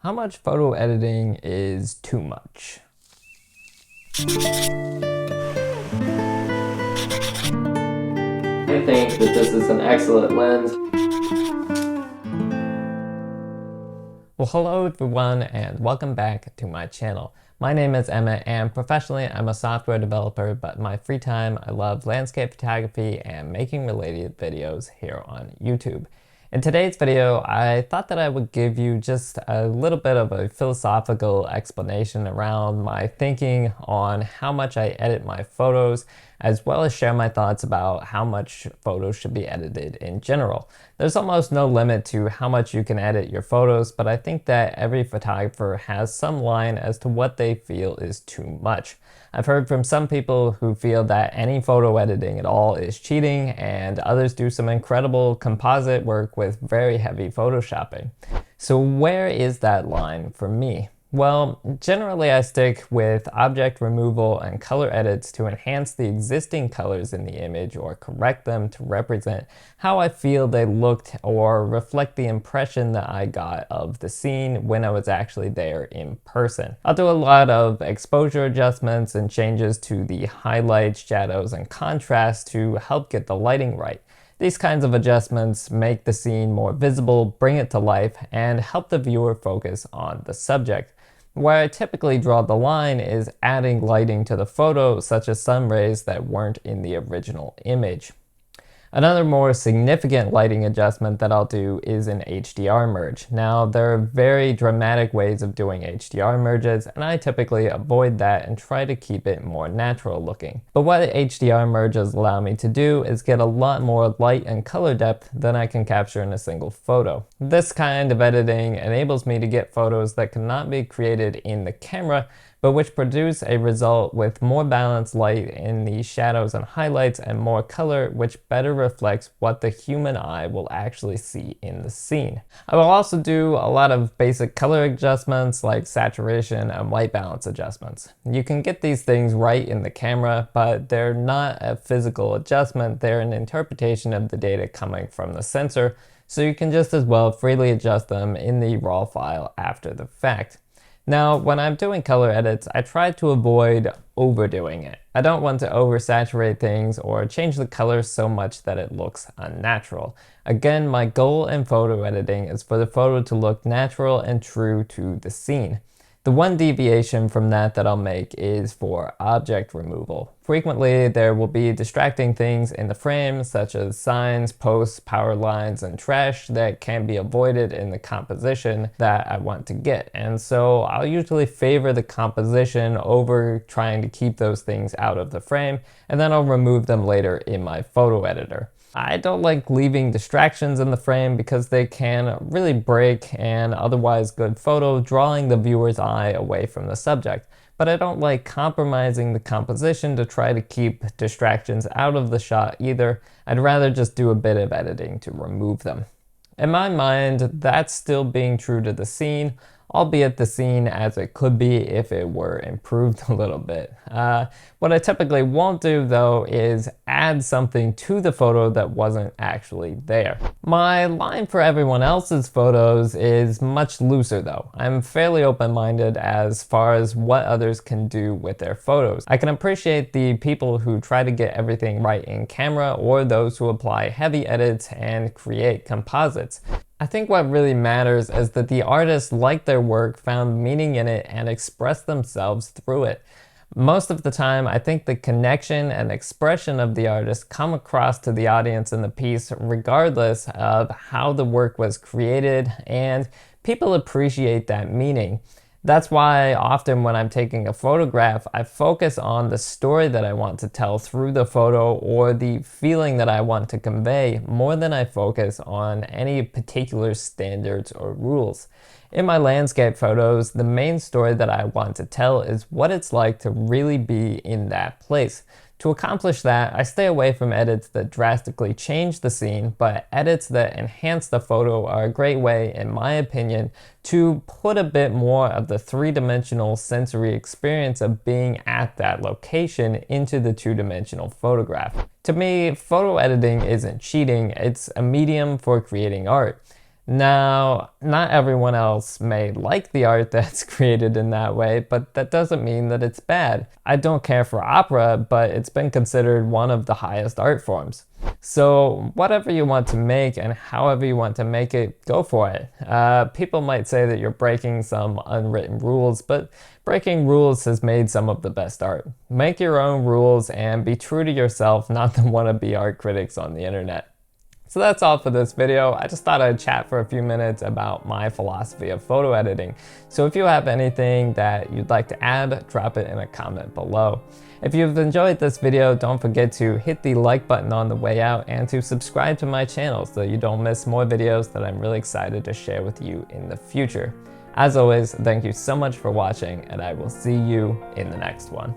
How much photo editing is too much? I think that this is an excellent lens. Well, hello everyone and welcome back to my channel. My name is Emma and professionally I'm a software developer, but in my free time I love landscape photography and making related videos here on YouTube. In today's video, I thought that I would give you just a little bit of a philosophical explanation around my thinking on how much I edit my photos, as well as share my thoughts about how much photos should be edited in general. There's almost no limit to how much you can edit your photos, but I think that every photographer has some line as to what they feel is too much. I've heard from some people who feel that any photo editing at all is cheating, and others do some incredible composite work with very heavy photoshopping. So where is that line for me? Well, generally I stick with object removal and color edits to enhance the existing colors in the image or correct them to represent how I feel they looked or reflect the impression that I got of the scene when I was actually there in person. I'll do a lot of exposure adjustments and changes to the highlights, shadows, and contrast to help get the lighting right. These kinds of adjustments make the scene more visible, bring it to life, and help the viewer focus on the subject. Where I typically draw the line is adding lighting to the photo, such as sun rays that weren't in the original image. Another more significant lighting adjustment that I'll do is an HDR merge. Now, there are very dramatic ways of doing HDR merges, and I typically avoid that and try to keep it more natural looking. But what HDR merges allow me to do is get a lot more light and color depth than I can capture in a single photo. This kind of editing enables me to get photos that cannot be created in the camera, but which produce a result with more balanced light in the shadows and highlights and more color, which better reflects what the human eye will actually see in the scene. I will also do a lot of basic color adjustments like saturation and white balance adjustments. You can get these things right in the camera, but they're not a physical adjustment, they're an interpretation of the data coming from the sensor, so you can just as well freely adjust them in the raw file after the fact. Now, when I'm doing color edits, I try to avoid overdoing it. I don't want to oversaturate things or change the color so much that it looks unnatural. Again, my goal in photo editing is for the photo to look natural and true to the scene. The one deviation from that I'll make is for object removal. Frequently, there will be distracting things in the frame, such as signs, posts, power lines, and trash that can be avoided in the composition that I want to get. And so I'll usually favor the composition over trying to keep those things out of the frame, and then I'll remove them later in my photo editor. I don't like leaving distractions in the frame because they can really break an otherwise good photo, drawing the viewer's eye away from the subject. But I don't like compromising the composition to try to keep distractions out of the shot either. I'd rather just do a bit of editing to remove them. In my mind, that's still being true to the scene, albeit the scene as it could be if it were improved a little bit. What I typically won't do though is add something to the photo that wasn't actually there. My line for everyone else's photos is much looser though. I'm fairly open-minded as far as what others can do with their photos. I can appreciate the people who try to get everything right in camera or those who apply heavy edits and create composites. I think what really matters is that the artist liked their work, found meaning in it, and expressed themselves through it. Most of the time, I think the connection and expression of the artist come across to the audience in the piece regardless of how the work was created, and people appreciate that meaning. That's why often when I'm taking a photograph, I focus on the story that I want to tell through the photo or the feeling that I want to convey more than I focus on any particular standards or rules. In my landscape photos, the main story that I want to tell is what it's like to really be in that place. To accomplish that, I stay away from edits that drastically change the scene, but edits that enhance the photo are a great way, in my opinion, to put a bit more of the three-dimensional sensory experience of being at that location into the two-dimensional photograph. To me, photo editing isn't cheating, it's a medium for creating art. Now, not everyone else may like the art that's created in that way, but that doesn't mean that it's bad. I don't care for opera, but it's been considered one of the highest art forms. So whatever you want to make and however you want to make it, go for it. People might say that you're breaking some unwritten rules, but breaking rules has made some of the best art. Make your own rules and be true to yourself, not the wannabe art critics on the internet. So that's all for this video. I just thought I'd chat for a few minutes about my philosophy of photo editing. So if you have anything that you'd like to add, drop it in a comment below. If you've enjoyed this video, don't forget to hit the like button on the way out and to subscribe to my channel so you don't miss more videos that I'm really excited to share with you in the future. As always, thank you so much for watching, and I will see you in the next one.